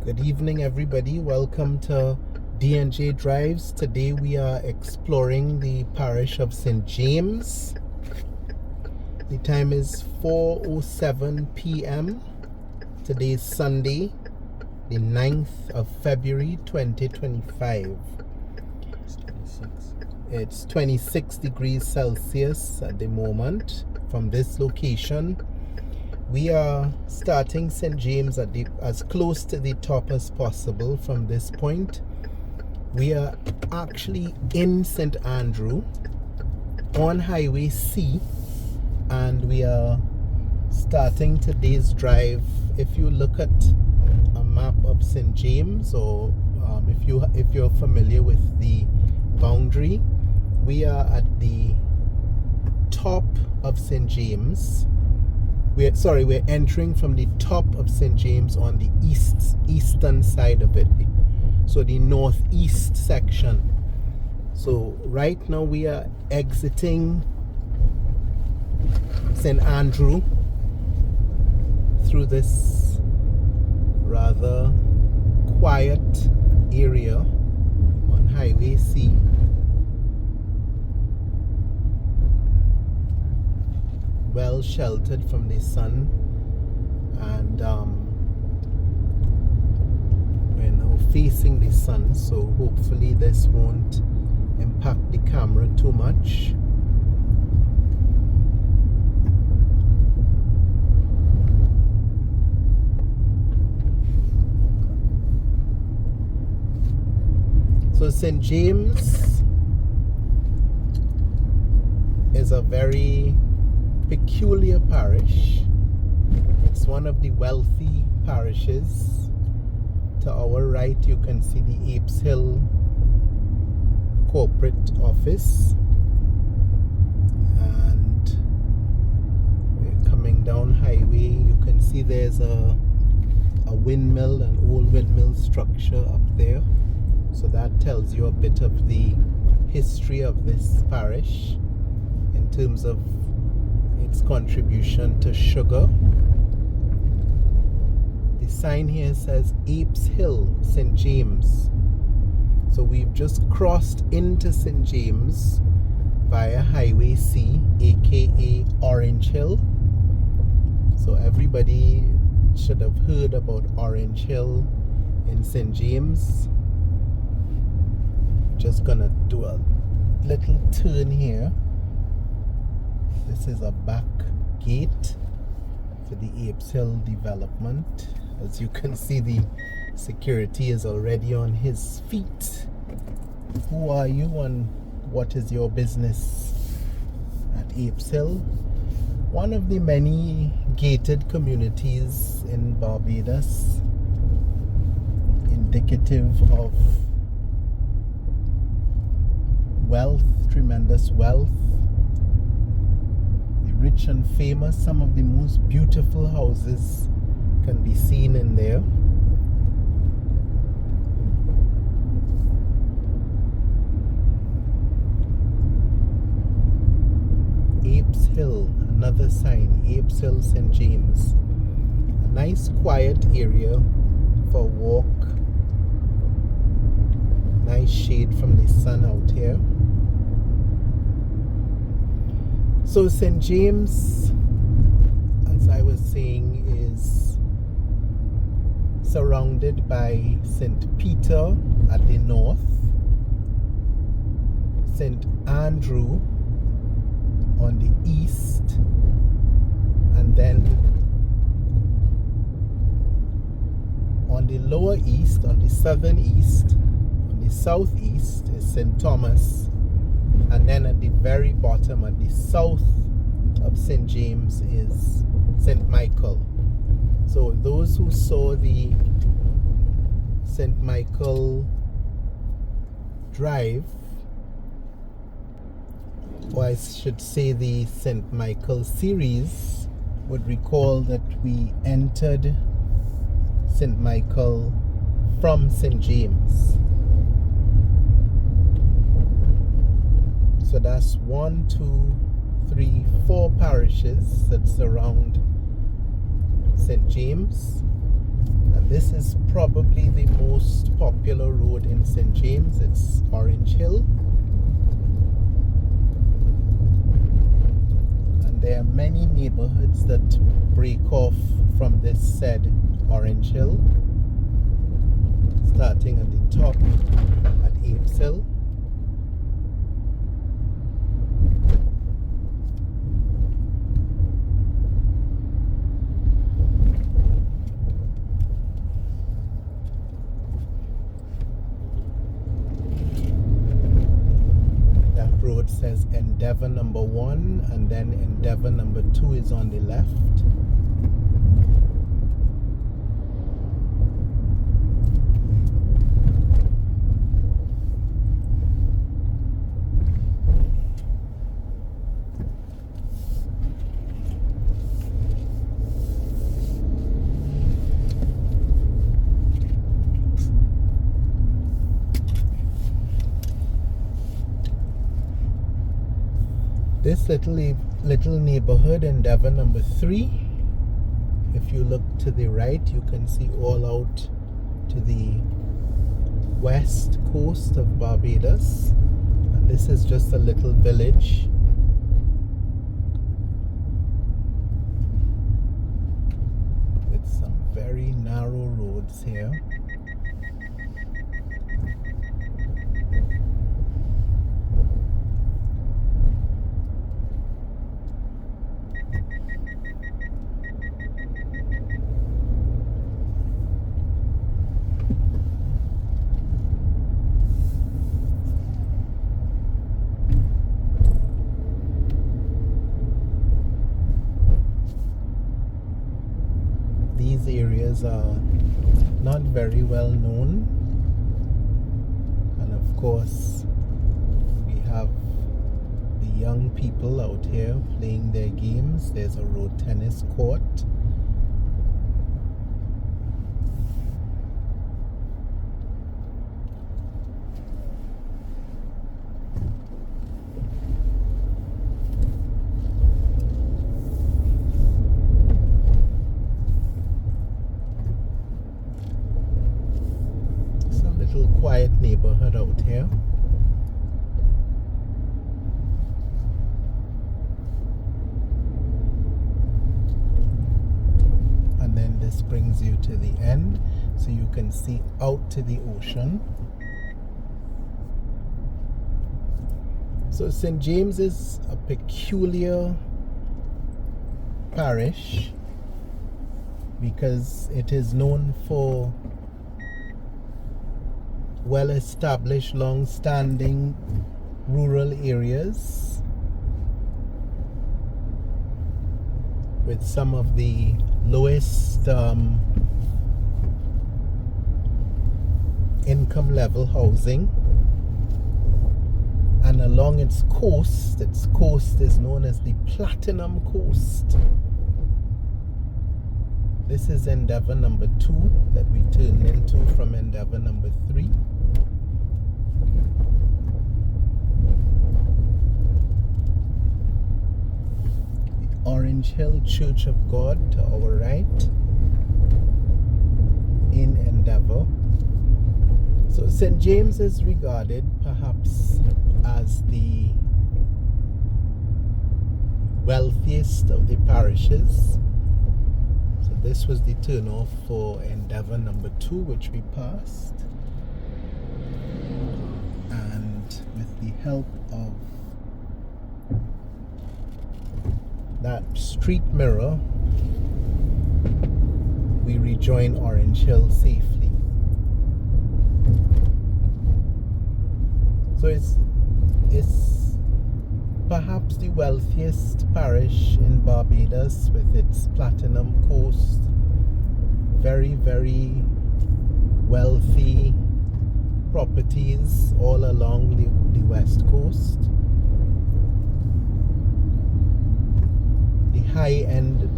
Good evening, everybody. Welcome to D&J Drives. Today we are exploring the parish of St. James. The time is 4:07 p.m. Today is Sunday, the 9th of February 2025. It's 26 degrees Celsius at the moment from this location. We are starting St. James at as close to the top as possible from this point. We are actually in St. Andrew on Highway C, and we are starting today's drive. If you look at a map of St. James, or if you're familiar with the boundary, we are at the top of St. James. We're entering from the top of St. James on the eastern side of it, so the northeast section. So right now we are exiting St. Andrew through this rather quiet area on Highway C. Well sheltered from the sun, and we're now facing the sun, so hopefully this won't impact the camera too much. So St. James is a very peculiar parish. It's one of the wealthy parishes. To our right you can see the Apes Hill corporate office, and we're coming down highway. You can see there's a windmill, an old windmill structure up there, so that tells you a bit of the history of this parish in terms of its contribution to sugar. The sign here says Apes Hill, St. James. So we've just crossed into St. James via Highway C, aka Orange Hill. So everybody should have heard about Orange Hill in St. James. Just gonna do a little turn here. This is a back gate for the Apes Hill development. As you can see, the security is already on his feet. Who are you and what is your business at Apes Hill? One of the many gated communities in Barbados, indicative of wealth, tremendous wealth. Rich and famous. Some of the most beautiful houses can be seen in there. Apes Hill, another sign, Apes Hill, St. James. A nice quiet area for a walk. Nice shade from the sun out here. So St. James, as I was saying, is surrounded by St. Peter at the north, St. Andrew on the east, and then on the lower east, on the southern east, on the southeast is St. Thomas. And then at the very bottom, at the south of St. James, is St. Michael. So those who saw the St. Michael drive, or I should say the St. Michael series, would recall that we entered St. Michael from St. James. So that's 1, 2, 3, 4 parishes that surround St. James. And this is probably the most popular road in St. James. It's Orange Hill. And there are many neighborhoods that break off from this said Orange Hill, starting at the top at Apes Hill. That road says Endeavour number 1, and then Endeavour number 2 is on the left. This little neighborhood, Endeavour number 3, if you look to the right, you can see all out to the west coast of Barbados. And this is just a little village. With some very narrow roads here. These areas are not very well known, and of course we have the young people out here playing their games. There's a road tennis court. Quiet neighborhood out here. And then this brings you to the end, so you can see out to the ocean. So St. James is a peculiar parish because it is known for well-established, long-standing rural areas with some of the lowest income level housing, and along its coast is known as the Platinum Coast. This is Endeavour number 2 that we turned into from Endeavour number 3. The Orange Hill Church of God to our right in Endeavour. So St. James is regarded perhaps as the wealthiest of the parishes. This was the turnoff for Endeavour number 2, which we passed. And with the help of that street mirror, we rejoin Orange Hill safely. So it's perhaps the wealthiest parish in Barbados, with its Platinum Coast, very, very wealthy properties all along the west coast. The high-end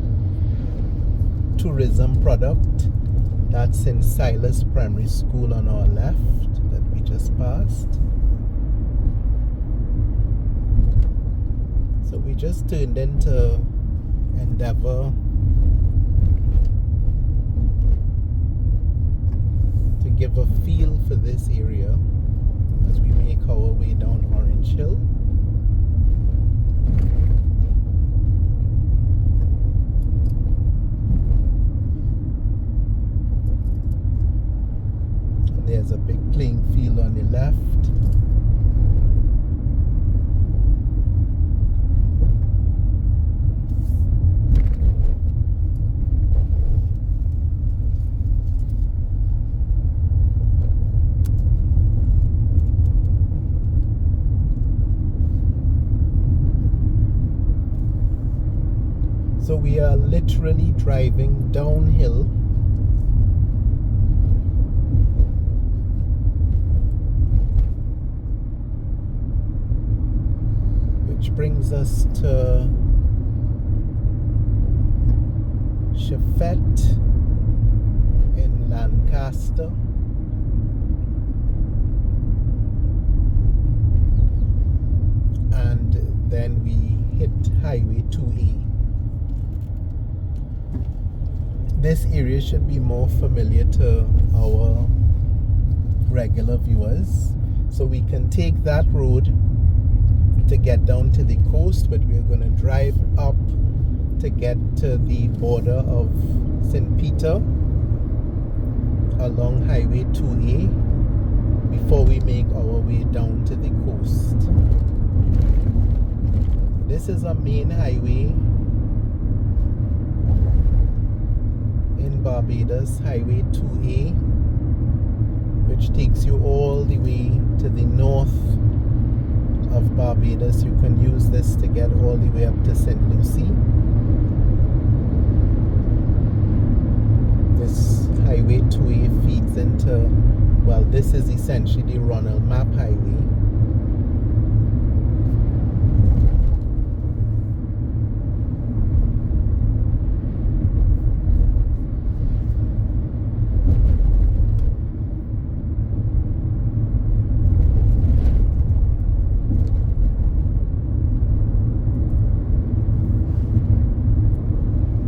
tourism product, that's in Silas Primary School on our left that we just passed. So we just turned into Endeavour give a feel for this area as we make our way down Orange Hill. And there's a big playing field on the left. So we are literally driving downhill which brings us to Chefette in Lancaster. And then we hit Highway 2A. This area should be more familiar to our regular viewers, so we can take that road to get down to the coast, but we're going to drive up to get to the border of St. Peter along Highway 2A before we make our way down to the coast. This is a main highway in Barbados, Highway 2A, which takes you all the way to the north of Barbados. You can use this to get all the way up to St. Lucie. This Highway 2A feeds into, well, this is essentially the Ronald Map Highway.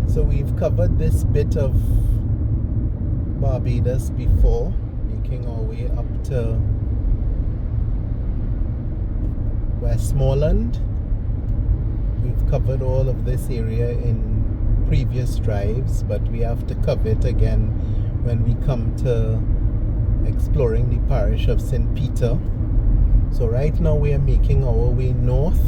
So we've covered this bit of Barbados before, making our way up to Westmoreland. We've covered all of this area in previous drives, but we have to cover it again when we come to exploring the parish of St. Peter. So right now we are making our way north.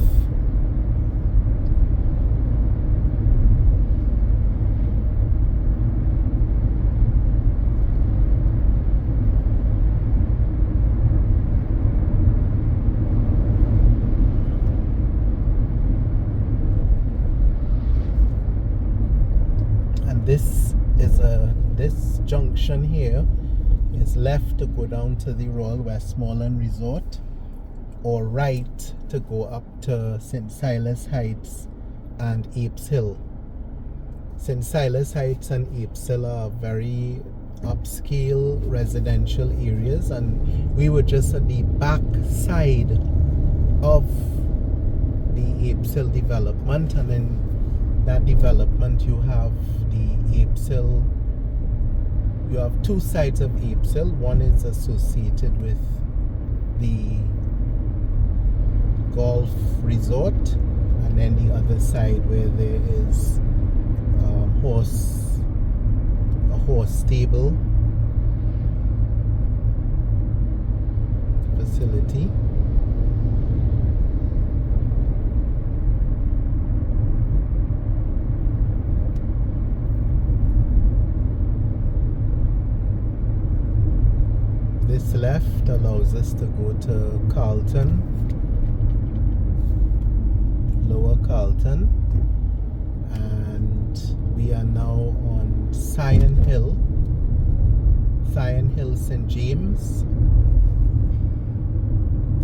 This junction here is left to go down to the Royal Westmoreland Resort, or right to go up to St. Silas Heights and Apes Hill. St. Silas Heights and Apes Hill are very upscale residential areas, and we were just at the back side of the Apes Hill development, and in that development you have the Apes Hill. You have two sides of Apes Hill. One is associated with the golf resort, and then the other side where there is a horse stable facility. This left allows us to go to Carlton, Lower Carlton, and we are now on Sion Hill, St. James.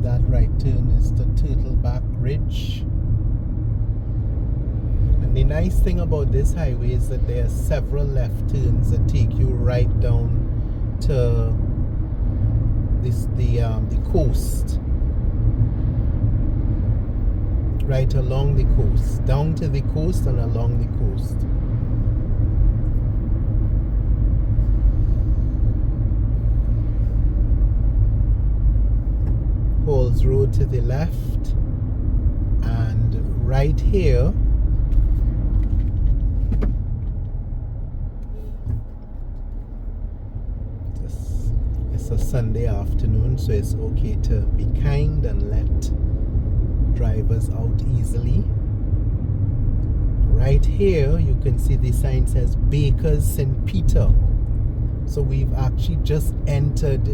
That right turn is the Turtleback Ridge. And the nice thing about this highway is that there are several left turns that take you right down to the coast, right along the coast, down to the coast and along the coast. Falls Road to the left, and right here it's a Sunday afternoon, so it's okay to be kind and let drivers out easily. Right here you can see the sign says Baker's St. Peter. So we've actually just entered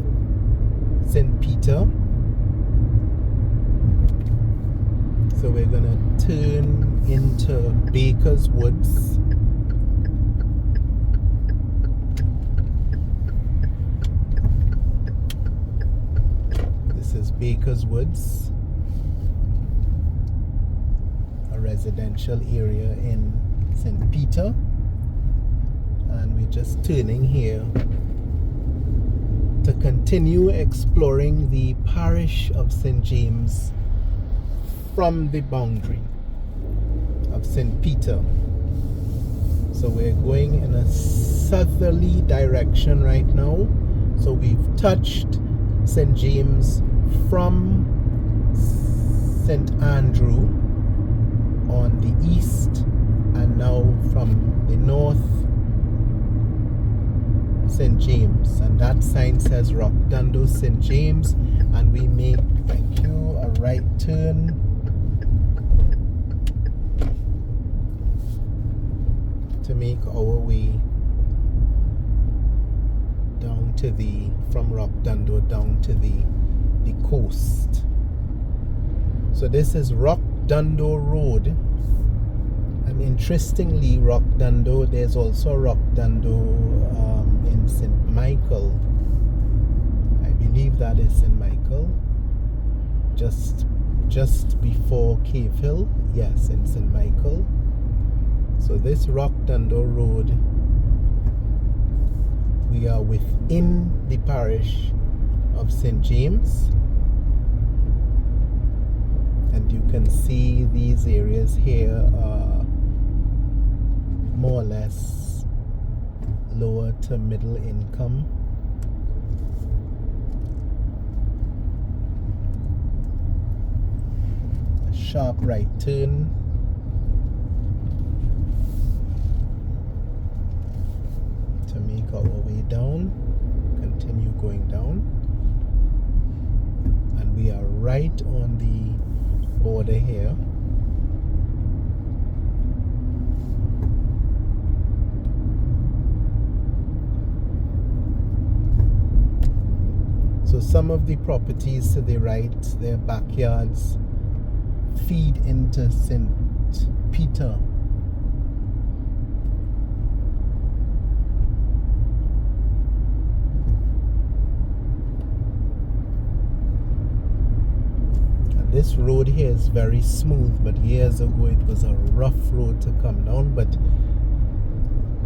St. Peter. So we're gonna turn into Baker's Woods. This is Baker's Woods, a residential area in St. Peter, and we're just turning here to continue exploring the parish of St. James from the boundary of St. Peter. So we're going in a southerly direction right now. So we've touched St. James from St. Andrew on the east, and now from the north, St. James, and that sign says Dundo St. James, and we make, thank you, a right turn to make our way down to the, from Dundo down to the coast. So this is Dundo Road, and interestingly, Dundo, there's also Dundo in St. Michael. I believe that is St. Michael, just before Cave Hill. Yes, in St. Michael. So this Dundo Road, we are within the parish of St. James, and you can see these areas here are more or less lower to middle income. A sharp right turn to make our way down, continue going down, and we are right on the border here. So some of the properties to the right, their backyards, feed into St. Peter. And this road here is very smooth, but years ago it was a rough road to come down, but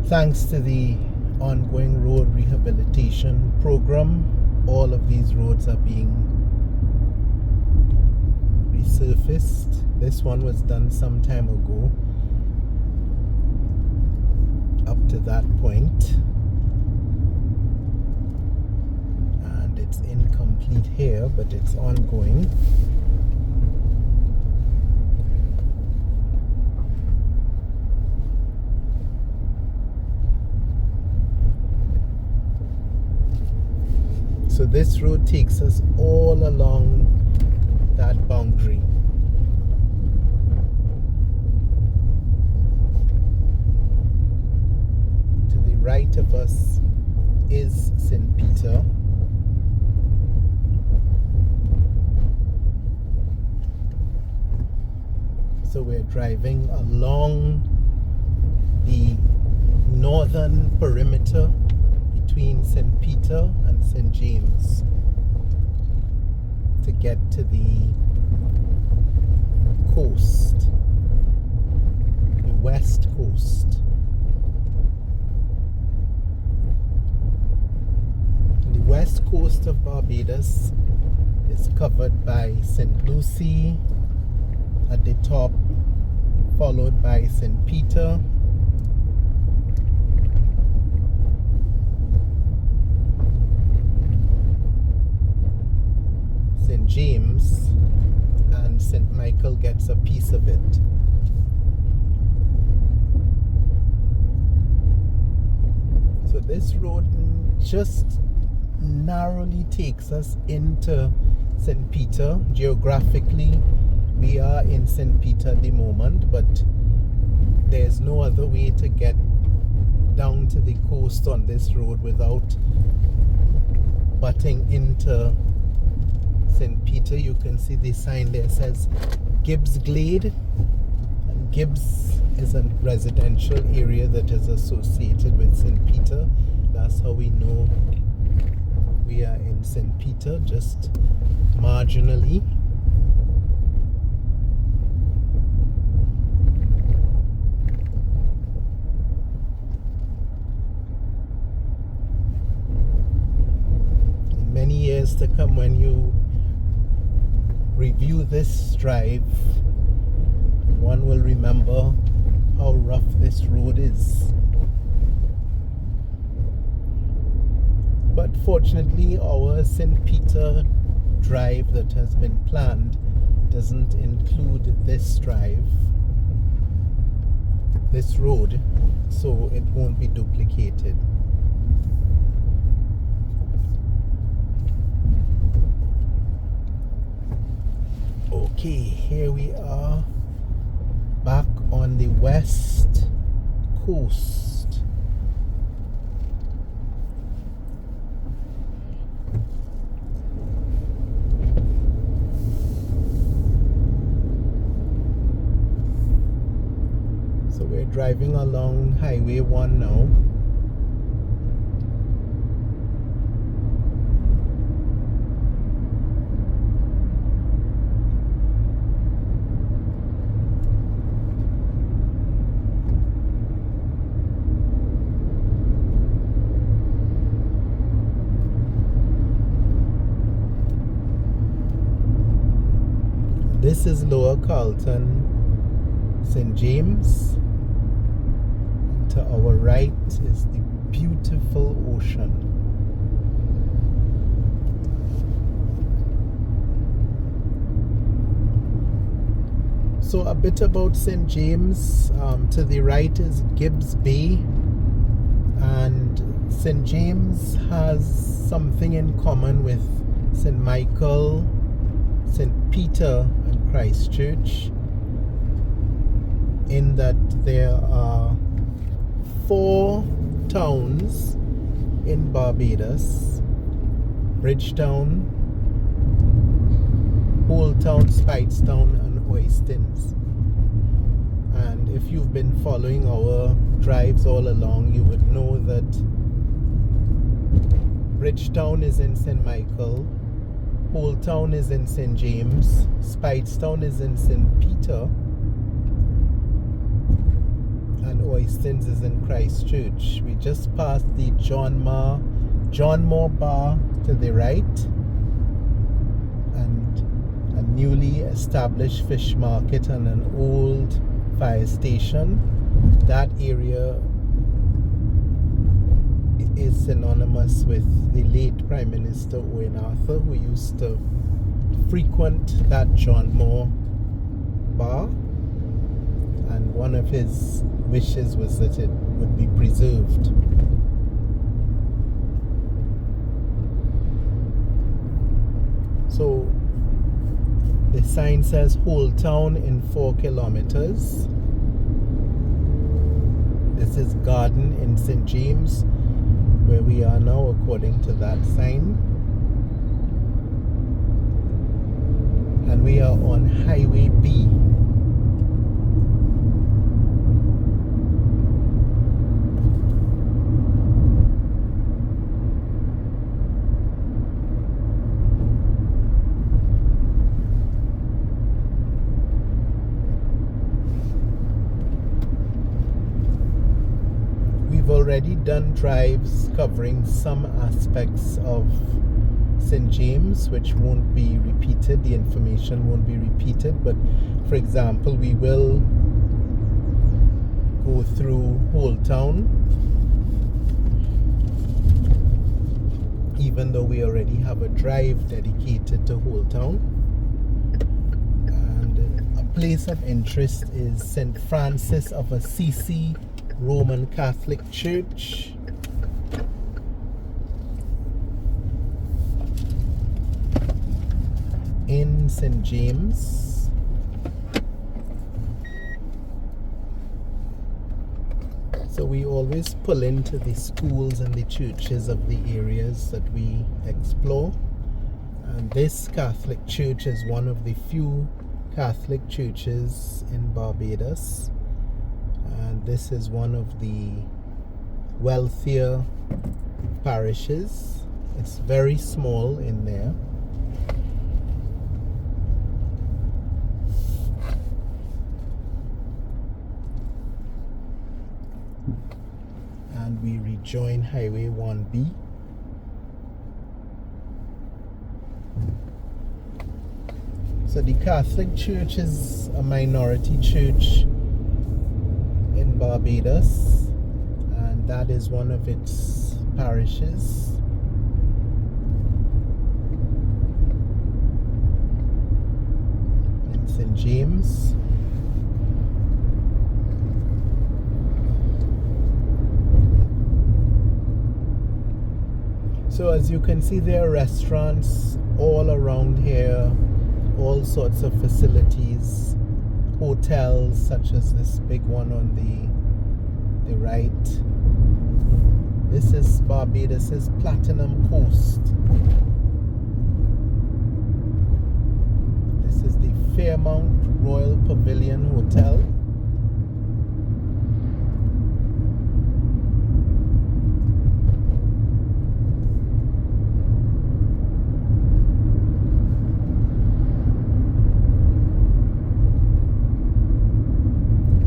thanks to the ongoing road rehabilitation program, all of these roads are being resurfaced. This one was done some time ago up to that point, and it's incomplete here, but it's ongoing. So this road takes us all along that boundary. To the right of us is St. Peter. So we're driving along the northern perimeter between St. Peter and St. James to get to the coast, the west coast. And the west coast of Barbados is covered by St. Lucie at the top, followed by St. Peter, St. James, and St. Michael gets a piece of it. So this road just narrowly takes us into St. Peter. Geographically, we are in St. Peter at the moment, but there's no other way to get down to the coast on this road without butting into St. Peter. You can see the sign there says Gibbs Glade, and Gibbs is a residential area that is associated with St. Peter. That's how we know we are in St. Peter, just marginally. In many years to come, when you review this drive, one will remember how rough this road is. But fortunately, our St. Peter drive that has been planned doesn't include this drive, this road, so it won't be duplicated. Okay, here we are back on the west coast. So we're driving along Highway 1 now. This is Lower Carlton, St. James. And to our right is the beautiful ocean. So a bit about St. James. To the right is Gibbs Bay, and St. James has something in common with St. Michael, St. Peter and Christchurch, in that there are 4 towns in Barbados: Bridgetown, Old Town, Speightstown and Oistins. And if you've been following our drives all along, you would know that Bridgetown is in St. Michael, Old Town is in St. James, Speightstown is in St. Peter, and Oistins is in Christchurch. We just passed the John Moore Bar to the right, and a newly established fish market and an old fire station. That area is synonymous with the late Prime Minister Owen Arthur, who used to frequent that John Moore Bar, and one of his wishes was that it would be preserved. So the sign says Old Town in 4 kilometers. This is Garden in St. James, where we are now according to that sign. And we are on Highway B. We've already done drives covering some aspects of St. James, which won't be repeated. The information won't be repeated, but for example, we will go through Old Town, even though we already have a drive dedicated to Whole Town. And a place of interest is St. Francis of Assisi Roman Catholic Church. In St. James. So we always pull into the schools and the churches of the areas that we explore. And this Catholic church is one of the few Catholic churches in Barbados. And this is one of the wealthier parishes. It's very small in there. And we rejoin Highway 1B. So the Catholic Church is a minority church in Barbados, and that is one of its parishes. In St. James. So as you can see, there are restaurants all around here, all sorts of facilities, hotels such as this big one on the right. This is Barbados's Platinum Coast. This is the Fairmount Royal Pavilion Hotel.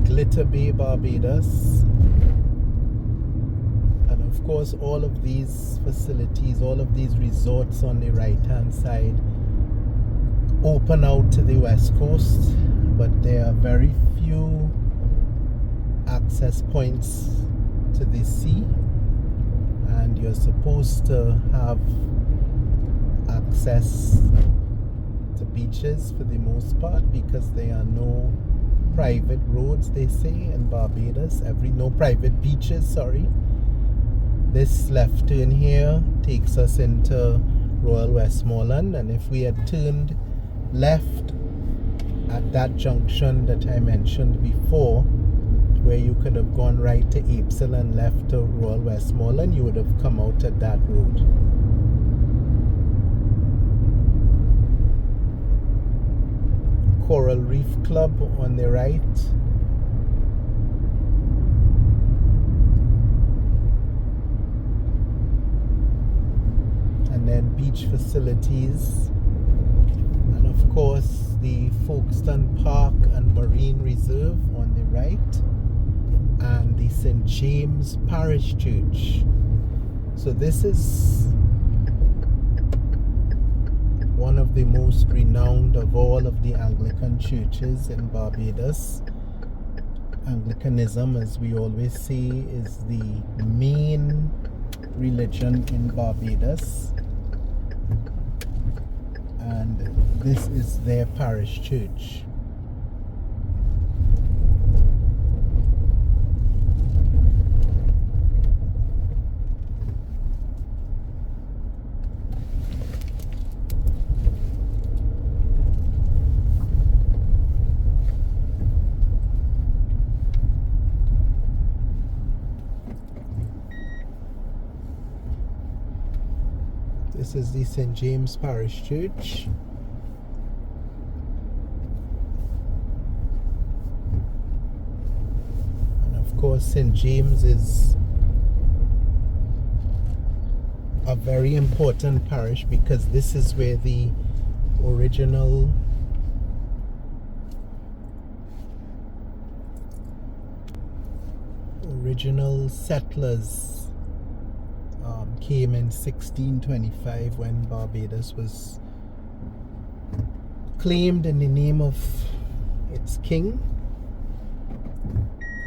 Glitter Bay, Barbados. And of course all of these facilities, all of these resorts on the right hand side open out to the west coast, but there are very few access points to the sea, and you're supposed to have access to beaches for the most part, because there are no private roads, they say, in Barbados. No private beaches, sorry. This left turn here takes us into Royal Westmoreland, and if we had turned left at that junction that I mentioned before, where you could have gone right to Apeshill and left to Royal Westmoreland, you would have come out at that road. Coral Reef Club on the right. And then beach facilities. And of course the Folkestone Park and Marine Reserve on the right. And the St. James Parish Church. So this is one of the most renowned of all of the Anglican churches in Barbados. Anglicanism, as we always say, is the main religion in Barbados, and this is their parish church. This is the St. James Parish Church. And of course, St. James is a very important parish because this is where the original settlers came in 1625, when Barbados was claimed in the name of its king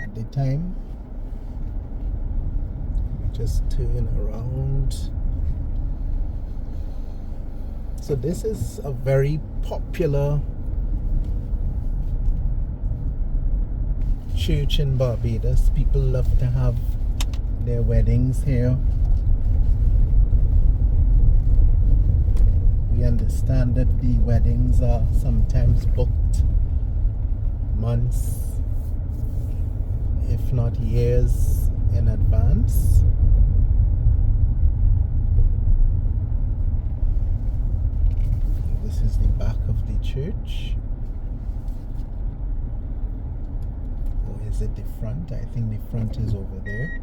at the time. Just turn around. So this is a very popular church in Barbados. People love to have their weddings here. We understand that the weddings are sometimes booked months, if not years in advance. This is the back of the church. Or is it the front? I think the front is over there.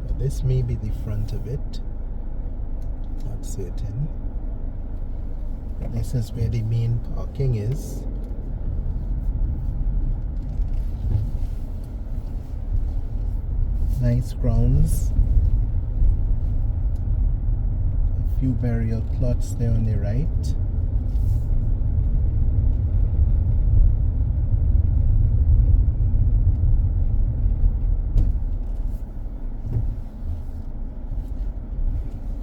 But this may be the front of it. Not certain. This is where the main parking is. Nice grounds. A few burial plots there on the right.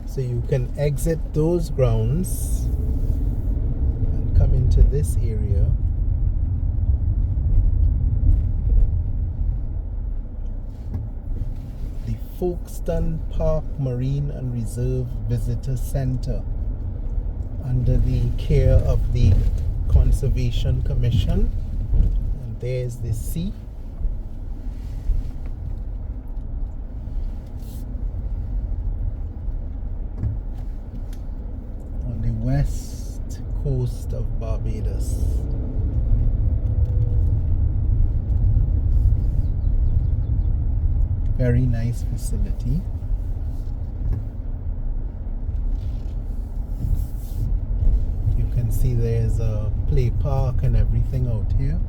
So you can exit those grounds and come into this area. The Folkestone Park Marine and Reserve Visitor Center, under the care of the Conservation Commission. And there's the sea. West coast of Barbados. Very nice facility. You can see there's a play park and everything out here.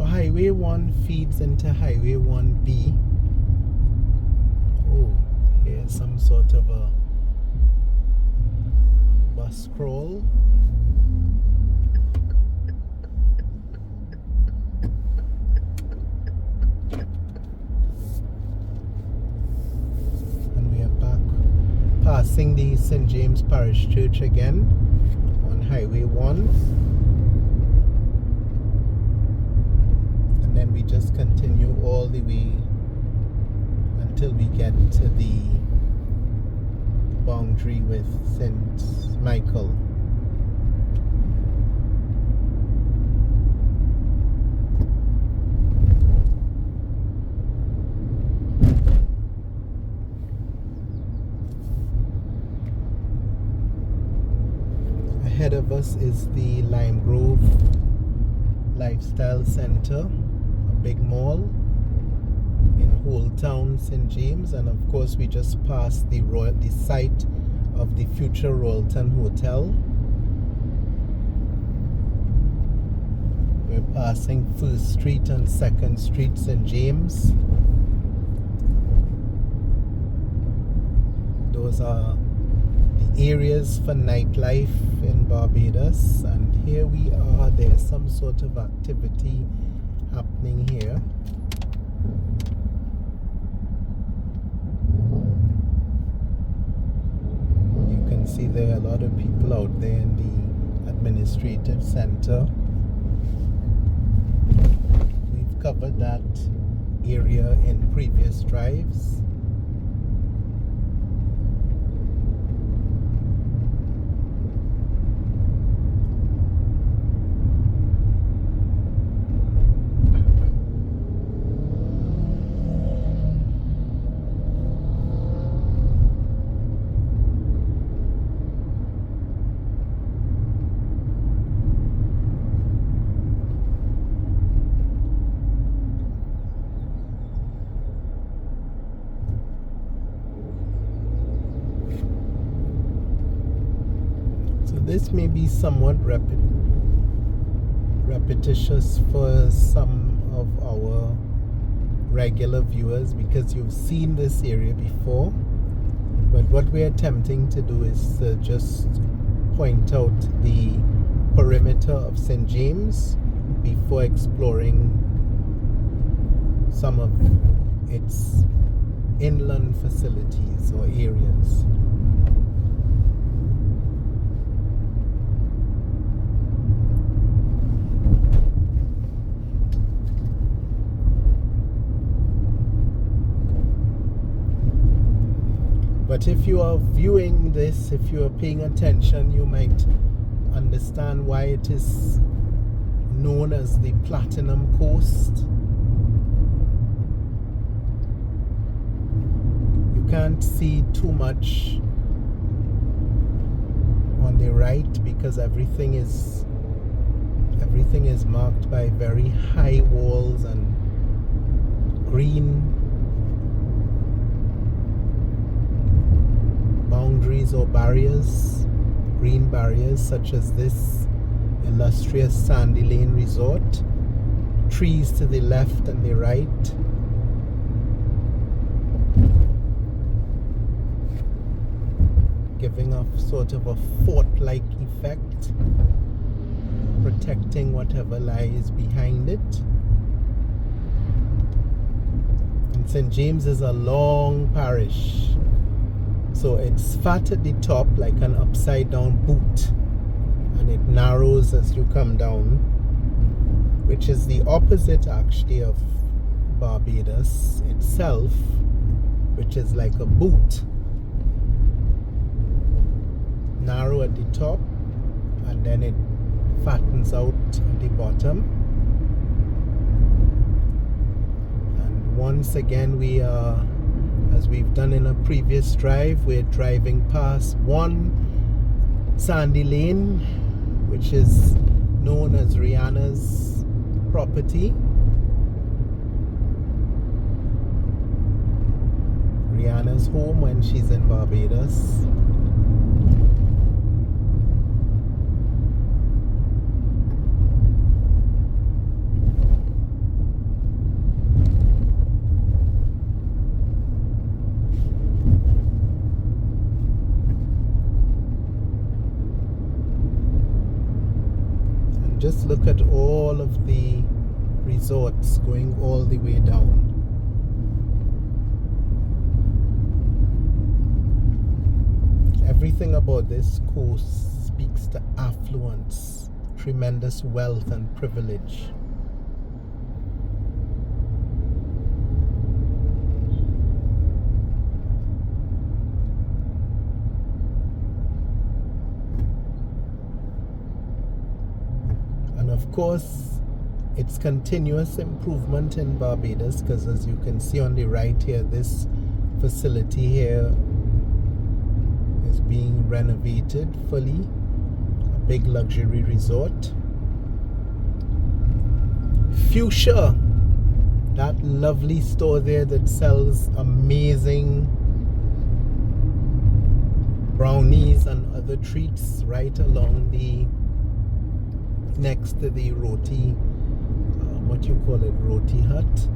Highway 1 feeds into Highway 1B. Oh, here's some sort of a bus crawl. And we are back passing the St. James Parish Church again on Highway 1. Then we just continue all the way until we get to the boundary with St. Michael. Ahead of us is the Lime Grove Lifestyle Center, big mall in Old Town, St. James, and of course we just passed the site of the future Royalton Hotel. We're passing 1st Street and 2nd Street, St. James. Those are the areas for nightlife in Barbados, and here we are. There's some sort of activity happening here. You can see there are a lot of people out there in the administrative center. We've covered that area in previous drives. This may be somewhat repetitious for some of our regular viewers because you've seen this area before, but what we're attempting to do is just point out the perimeter of St. James before exploring some of its inland facilities or areas. But if you are viewing this, if you are paying attention, you might understand why it is known as the Platinum Coast. You can't see too much on the right because everything is marked by very high walls and green boundaries or barriers, green barriers such as this illustrious Sandy Lane Resort, trees to the left and the right. Giving off sort of a fort-like effect, protecting whatever lies behind it. And St. James is a long parish. So it's fat at the top like an upside down boot, and it narrows as you come down, which is the opposite actually of Barbados itself, which is like a boot, narrow at the top and then it fattens out at the bottom. And once again we are, as we've done in a previous drive, we're driving past one Sandy Lane, which is known as Rihanna's property. Rihanna's home when she's in Barbados. Just look at all of the resorts going all the way down. Everything about this coast speaks to affluence, tremendous wealth and privilege. Of course, it's continuous improvement in Barbados, because as you can see on the right here, this facility here is being renovated fully, a big luxury resort. Fuchsia, that lovely store there that sells amazing brownies and other treats right along the next to the roti, what you call it, roti hut.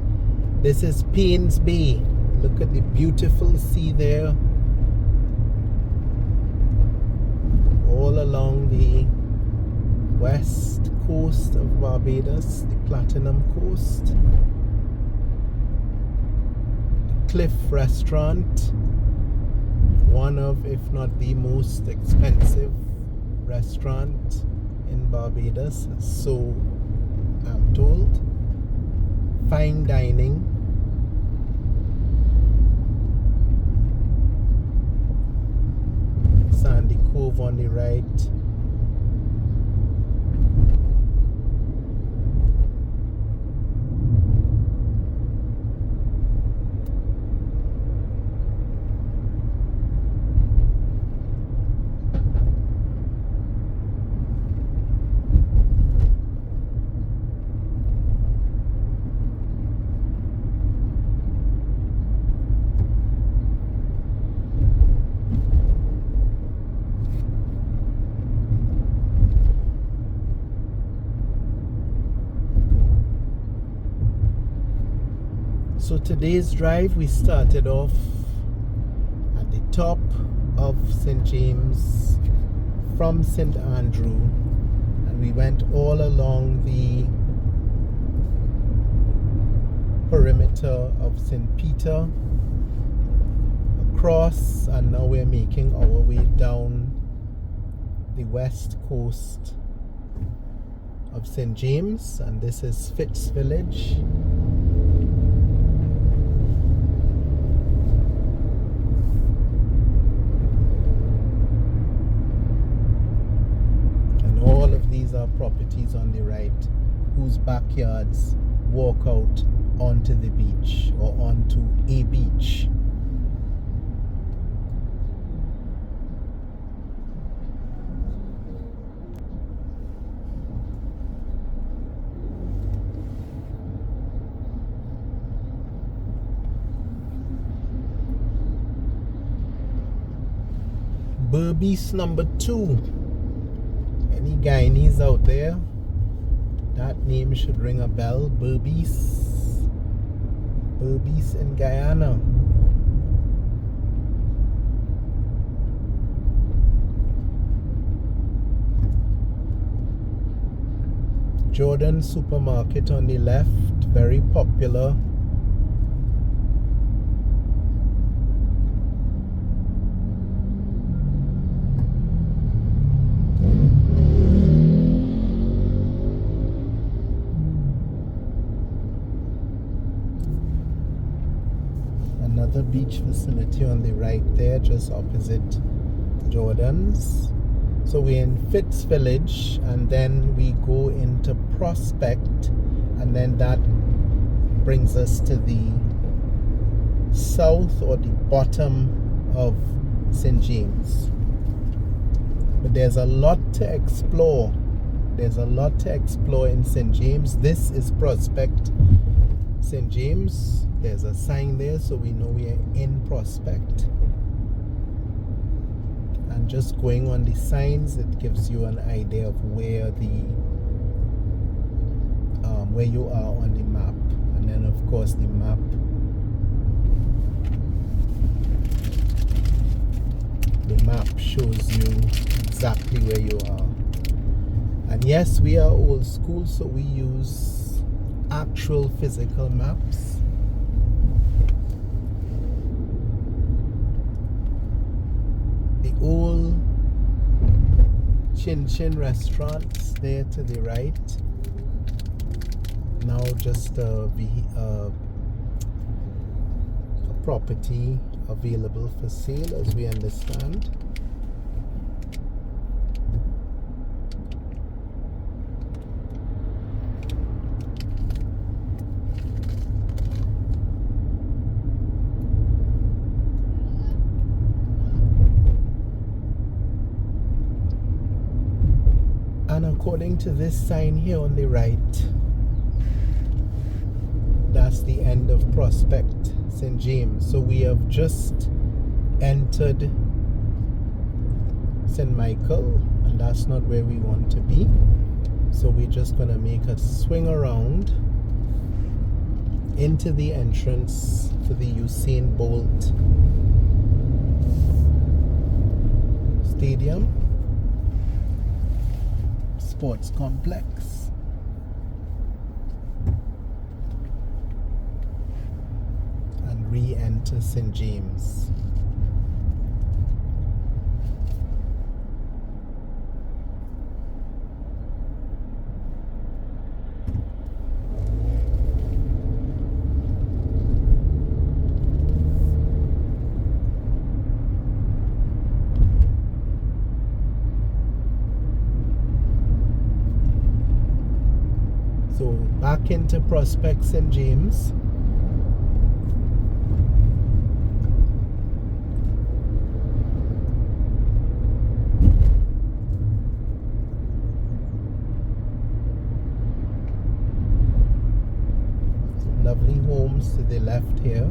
This is Paynes Bay. Look at the beautiful sea there all along the west coast of Barbados, the Platinum Coast. The Cliff Restaurant, one of, if not the most expensive restaurant in Barbados, so I'm told. Fine dining. Sandy Cove on the right. So today's drive, we started off at the top of St. James from St. Andrew, and we went all along the perimeter of St. Peter, across, and now we're making our way down the west coast of St. James, and this is Fitz village. And all of these are properties on the right whose backyards walk out onto the beach or onto a beach. Barbados number 2. Any Guyanese out there? That name should ring a bell. Barbados. Barbados in Guyana. Jordan supermarket on the left, very popular. Another beach facility on the right there, just opposite Jordan's. So we're in Fitz village, and then we go into Prospect, and then that brings us to the south or the bottom of St. James. But there's a lot to explore. There's a lot to explore in St. James. This is Prospect St. James. There's a sign there, so we know we are in Prospect. And just going on the signs, it gives you an idea of where you are on the map. And then of course the map shows you exactly where you are. And yes, we are old school, so we use actual physical maps. The old Chin Chin restaurants there to the right. Now just a property available for sale, as we understand. And according to this sign here on the right, that's the end of Prospect St. James. So we have just entered St. Michael, and that's not where we want to be. So we're just going to make a swing around into the entrance to the Usain Bolt Stadium Sports Complex. And re-enter St. James. So back into Prospect St. James. Some lovely homes to the left here.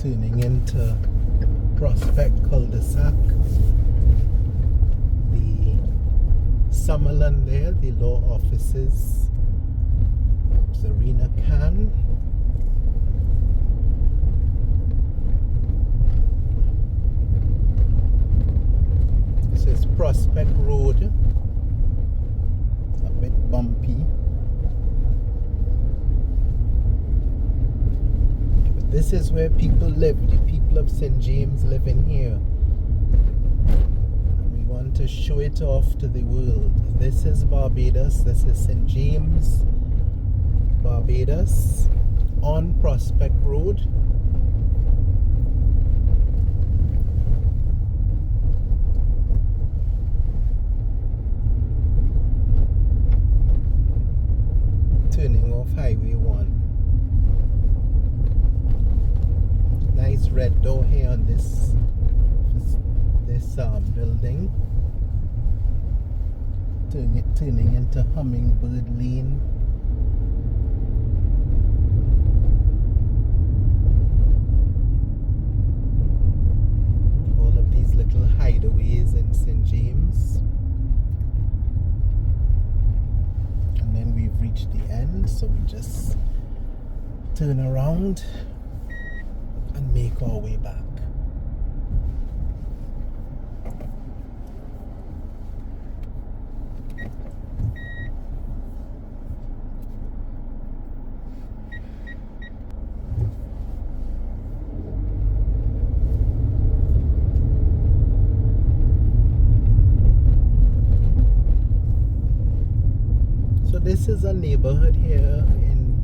turning into Prospect Cul-de-sac. The Summerland there, the law offices. Serena Can. This is Prospect Road. A bit bumpy. But this is where people live. The people of St. James live in here. And we want to show it off to the world. This is Barbados. This is St. James, Barbados, on Prospect Road. Turning off Highway 1. Nice red door here on this building. Turning into Hummingbird Lane. All of these little hideaways in St. James. And then we've reached the end, so we just turn around and make our way back. So this is a neighborhood here in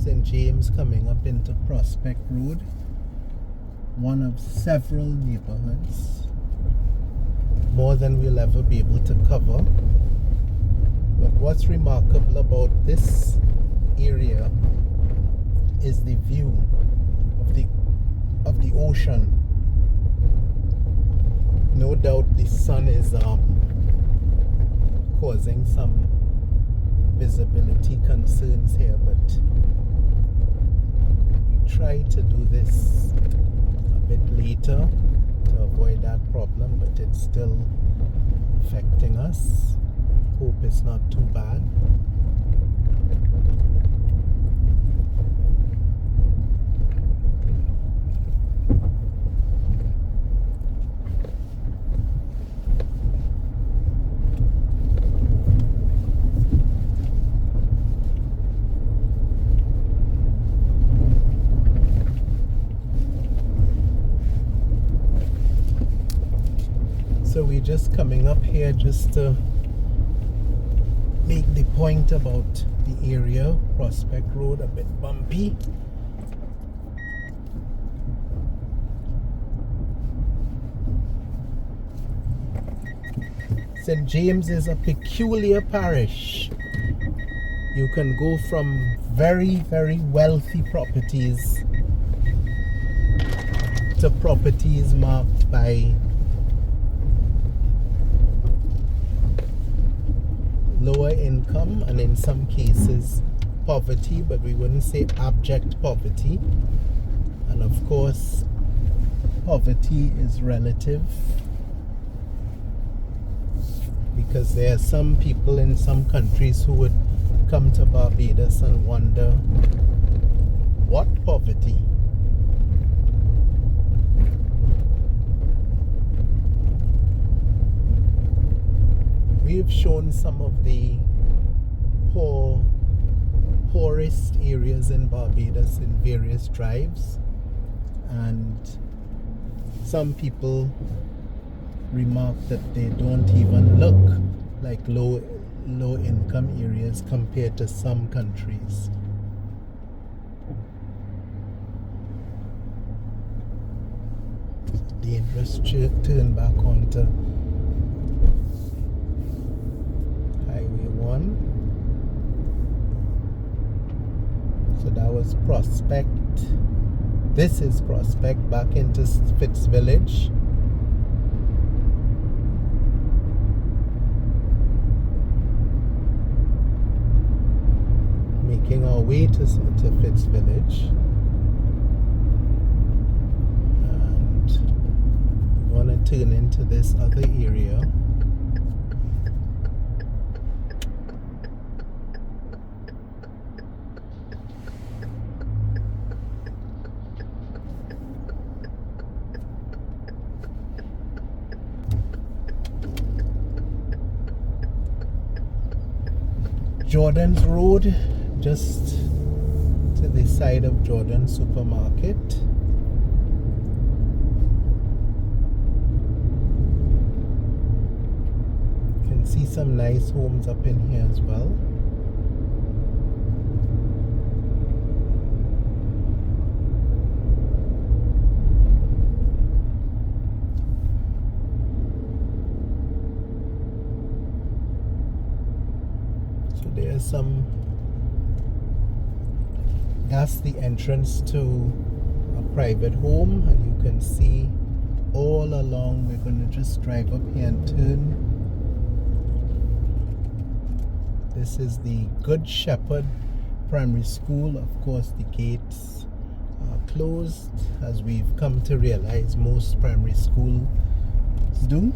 St. James coming up into Prospect Road. One of several neighborhoods. More than we'll ever be able to cover. But what's remarkable about this area is the view of the ocean. No doubt the sun is causing some visibility concerns here, but we try to do this a bit later to avoid that problem, but it's still affecting us. Hope it's not too bad. So we're just coming up here just to make the point about the area. Prospect Road, a bit bumpy. St. James is a peculiar parish. You can go from very, very wealthy properties to properties marked by lower income and in some cases poverty, but we wouldn't say abject poverty. And of course, poverty is relative, because there are some people in some countries who would come to Barbados and wonder, what poverty? We've shown some of the poorest areas in Barbados in various drives, and some people remark that they don't even look like low income areas compared to some countries. Dangerous turn back onto Highway 1. So that was Prospect. This is Prospect, back into Fitz Village. Making our way to Fitz Village. gonna turn into this other area. Jordan's Road, just to the side of Jordan Supermarket. You can see some nice homes up in here as well. There's that's the entrance to a private home, and you can see all along. We're going to just drive up here and turn. This is the Good Shepherd Primary School. Of course, the gates are closed, as we've come to realize most primary schools do.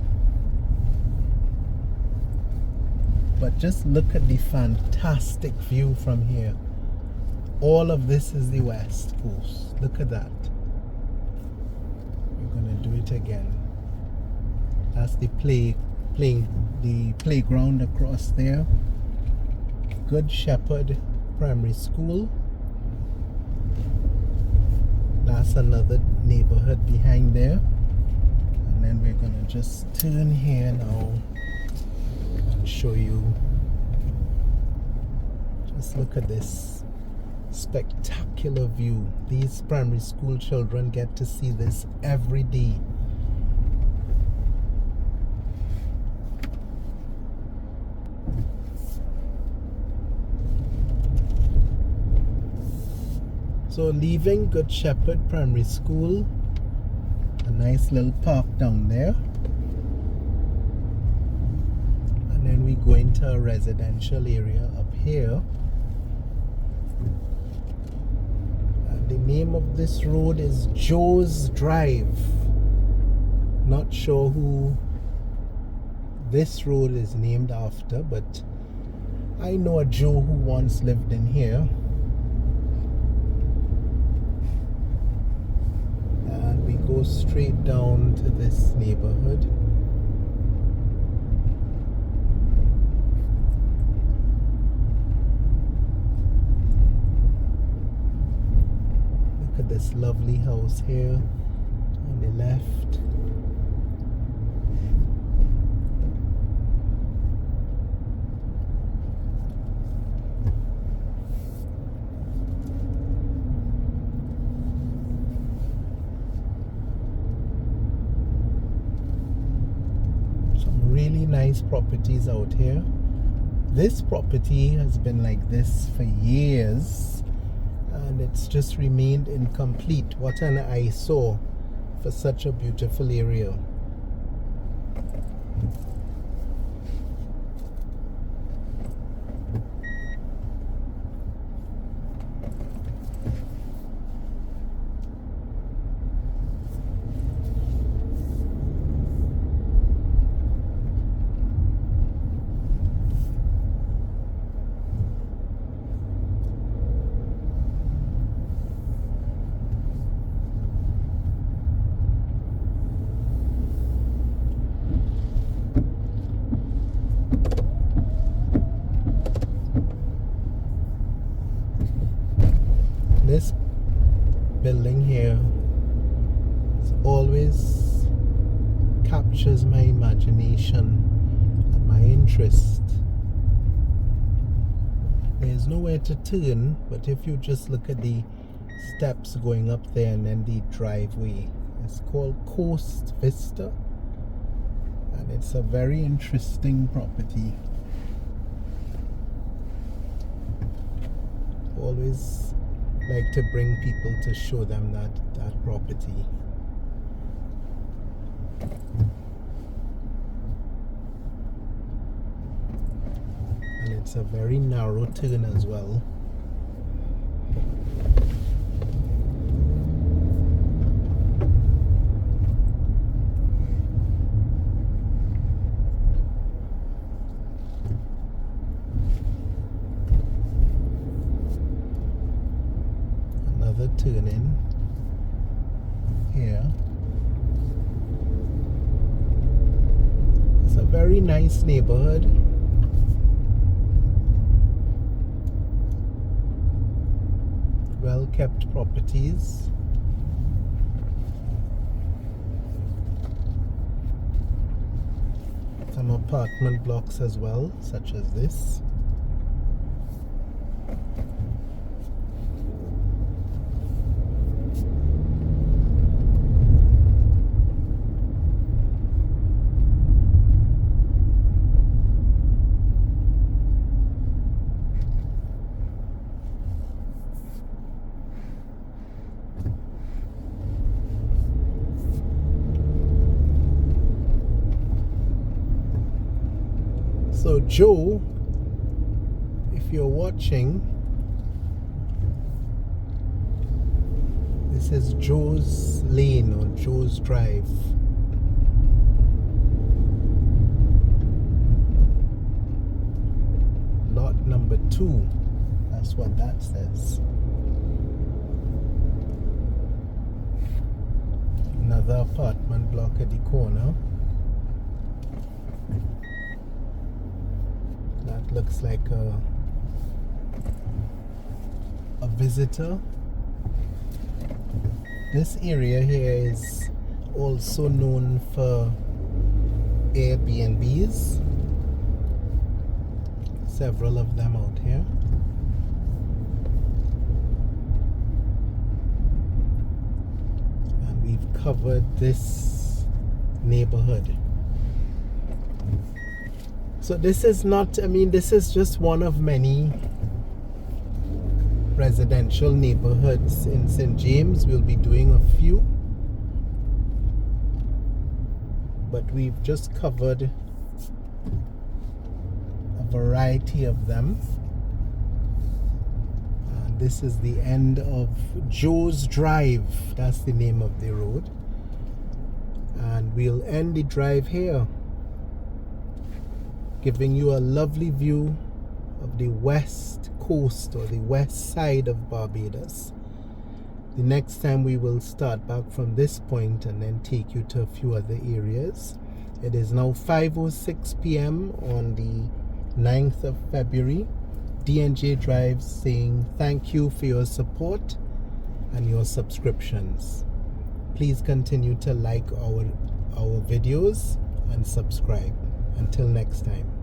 But just look at the fantastic view from here. All of this is the West Coast. Look at that. We're gonna do it again. That's the playground across there. Good Shepherd Primary School. That's another neighborhood behind there. And then we're gonna just turn here now. Show you. Just look at this spectacular view. These primary school children get to see this every day. So leaving Good Shepherd Primary School, a nice little park down there. And then we go into a residential area up here. And the name of this road is Joe's Drive. Not sure who this road is named after, but I know a Joe who once lived in here. And we go straight down to this neighborhood. This lovely house here on the left. Some really nice properties out here. This property has been like this for years, and it's just remained incomplete. What an eyesore for such a beautiful area. This building here always captures my imagination and my interest. There's nowhere to turn, but if you just look at the steps going up there and then the driveway, it's called Coast Vista, and it's a very interesting property. Always like to bring people to show them that property. And it's a very narrow turn as well. another turning here. It's a very nice neighborhood. Well kept properties. Some apartment blocks as well, such as this. So Joe, if you're watching, this is Joe's Lane or Joe's Drive. Lot number 2, that's what that says. Another apartment block at the corner. That looks like a visitor. This area here is also known for Airbnbs. Several of them out here. And we've covered this neighborhood. So this is not, I mean, this is just one of many residential neighborhoods in St. James. We'll be doing a few, but we've just covered a variety of them. And this is the end of Joe's Drive. That's the name of the road. And we'll end the drive here, giving you a lovely view of the west coast or the west side of Barbados. The next time we will start back from this point and then take you to a few other areas. It is now 5:06 p.m. on the 9th of February. D&J Drive saying thank you for your support and your subscriptions. Please continue to like our videos and subscribe. Until next time.